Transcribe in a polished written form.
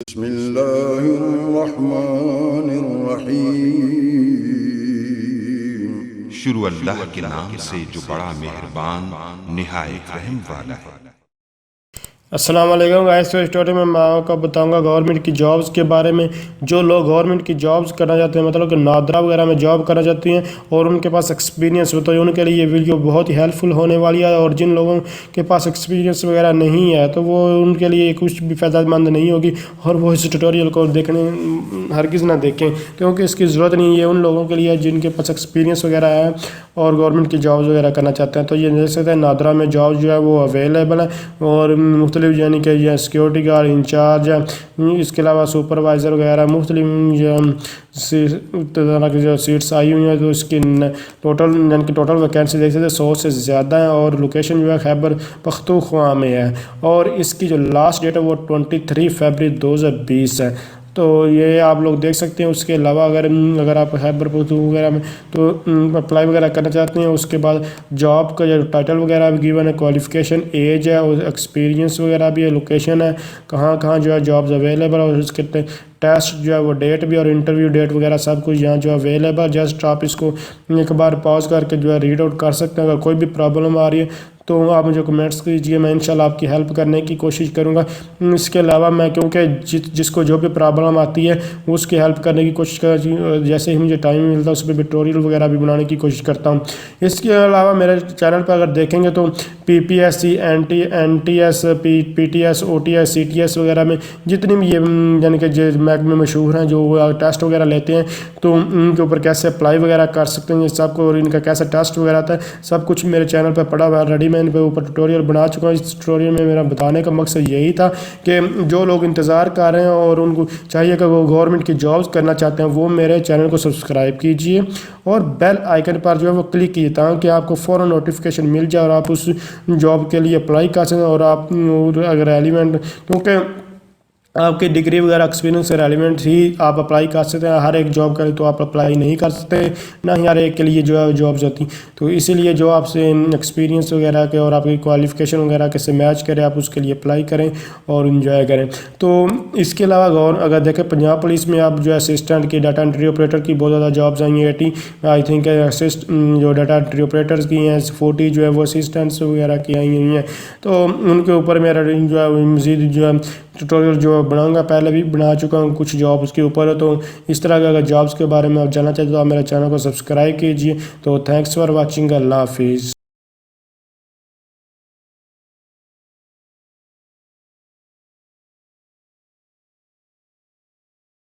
بسم اللہ الرحمن الرحیم۔ شروع اللہ کے نام سے جو بڑا مہربان نہایت رحم والا ہے۔ السلام علیکم گائز، تو اسٹوری میں آپ کو بتاؤں گا گورنمنٹ کی جابز کے بارے میں۔ جو لوگ گورنمنٹ کی جابز کرنا چاہتے ہیں، مطلب کہ نادرا وغیرہ میں جاب کرنا چاہتے ہیں اور ان کے پاس ایکسپیرینس ہوتا ہے، ان کے لیے یہ ویڈیو بہت ہی ہیلپ فل ہونے والی ہے۔ اور جن لوگوں کے پاس ایکسپیرینس وغیرہ نہیں ہے تو وہ ان کے لیے کچھ بھی فائدہ مند نہیں ہوگی، اور وہ اس ٹیوٹوریل کو دیکھنے ہرگز نہ دیکھیں، کیونکہ اس کی ضرورت نہیں ہے ان لوگوں کے لیے جن کے پاس ایکسپیرینس وغیرہ ہے اور گورنمنٹ کی جابز وغیرہ کرنا چاہتے ہیں۔ تو یہ دیکھ سکتے ہیں نادرا میں جاب جو ہے وہ اویلیبل ہے، اور مختلف یعنی کہ یہ سیکورٹی گارڈ، انچارج ہے، اس کے علاوہ سپروائزر وغیرہ مختلف طرح کی جو سیٹس آئی ہوئی ہیں۔ تو اس کی ٹوٹل یعنی کہ ٹوٹل ویکینسی دیکھ سکتے ہیں 100 سے زیادہ ہیں، اور لوکیشن جو ہے خیبر پختونخوا میں ہے، اور اس کی جو لاسٹ ڈیٹ ہے وہ 23 فروری 2020 ہے۔ تو یہ آپ لوگ دیکھ سکتے ہیں۔ اس کے علاوہ اگر آپ خیبر پختونخوا وغیرہ میں تو اپلائی وغیرہ کرنا چاہتے ہیں، اس کے بعد جاب کا جو ٹائٹل وغیرہ بھی گیون ہے، کوالیفیکیشن، ایج ہے، اور ایکسپیرینس وغیرہ بھی ہے، لوکیشن ہے، کہاں کہاں جو ہے جابز اویلیبل، اور اس کے ٹیسٹ جو ہے وہ ڈیٹ بھی اور انٹرویو ڈیٹ وغیرہ سب کچھ یہاں جو ہے اویلیبل۔ جسٹ آپ اس کو ایک بار پاز کر کے جو ہے ریڈ آؤٹ کر سکتے ہیں۔ اگر کوئی بھی پرابلم آ رہی ہے تو آپ مجھے کمنٹس کیجیے، میں انشاءاللہ آپ کی ہیلپ کرنے کی کوشش کروں گا۔ اس کے علاوہ میں کیونکہ جس کو جو بھی پرابلم آتی ہے اس کی ہیلپ کرنے کی کوشش جیسے ہی مجھے ٹائم ملتا ہے اس پہ بھی ٹیوٹوریل وغیرہ بھی بنانے کی کوشش کرتا ہوں۔ اس کے علاوہ میرے چینل پہ اگر دیکھیں گے تو P P S C, N T S, P T S, O T S, C T S وغیرہ میں جتنی بھی یہ یعنی کہ جو محکمے مشہور ہیں جو ٹیسٹ وغیرہ لیتے ہیں، تو ان کے اوپر کیسے اپلائی وغیرہ کر سکتے ہیں سب کو، اور ان کا کیسا ٹیسٹ وغیرہ آتا ہے سب کچھ میرے چینل پہ پڑا ہوا ہے ریڈی۔ میں ان پہ اوپر ٹیوٹوریل بنا چکا ہوں۔ اس ٹیوٹوریل میں میرا بتانے کا مقصد یہی تھا کہ جو لوگ انتظار کر رہے ہیں اور ان کو چاہیے کہ وہ گورنمنٹ کی جابز کرنا چاہتے ہیں، وہ میرے چینل کو سبسکرائب کیجئے اور بیل آئیکن پر جو ہے وہ کلک کیجئے، تاکہ آپ کو فوراً نوٹیفیکیشن مل جائے اور آپ اس جاب کے لیے اپلائی کر سکیں۔ اور آپ اگر ریلیونٹ، کیونکہ آپ کی ڈگری وغیرہ ایکسپیرینس سے ریلیونٹ ہی آپ اپلائی کر سکتے ہیں۔ ہر ایک جاب کے لیے تو آپ اپلائی نہیں کر سکتے، نہ ہی ہر ایک کے لیے جو ہے جابز ہوتی، تو اسی لیے جو آپ سے ایکسپیرینس وغیرہ کے اور آپ کی کوالیفیکیشن وغیرہ کے سے میچ کرے آپ اس کے لیے اپلائی کریں اور انجوائے کریں۔ تو اس کے علاوہ اگر دیکھیں پنجاب پولیس میں آپ جو ہے اسسٹنٹ کی، ڈیٹا انٹری آپریٹر کی بہت زیادہ جابز آئی ہیں۔ 80 آئی تھنک جو ڈیٹا انٹری آپریٹرز کی ہیں، 40 جو ہے وہ اسسٹنٹس وغیرہ کی آئی ہوئی ہیں۔ تو ان کے اوپر میرا جو ہے مزید جو ہے ٹیوٹوریل جو بناؤں گا، پہلے بھی بنا چکا ہوں کچھ جابز کے اوپر۔ تو اس طرح کے اگر جابز کے بارے میں آپ جاننا چاہتے تو آپ میرے چینل کو سبسکرائب کیجیے۔ تو تھینکس فار واچنگ، اللہ حافظ۔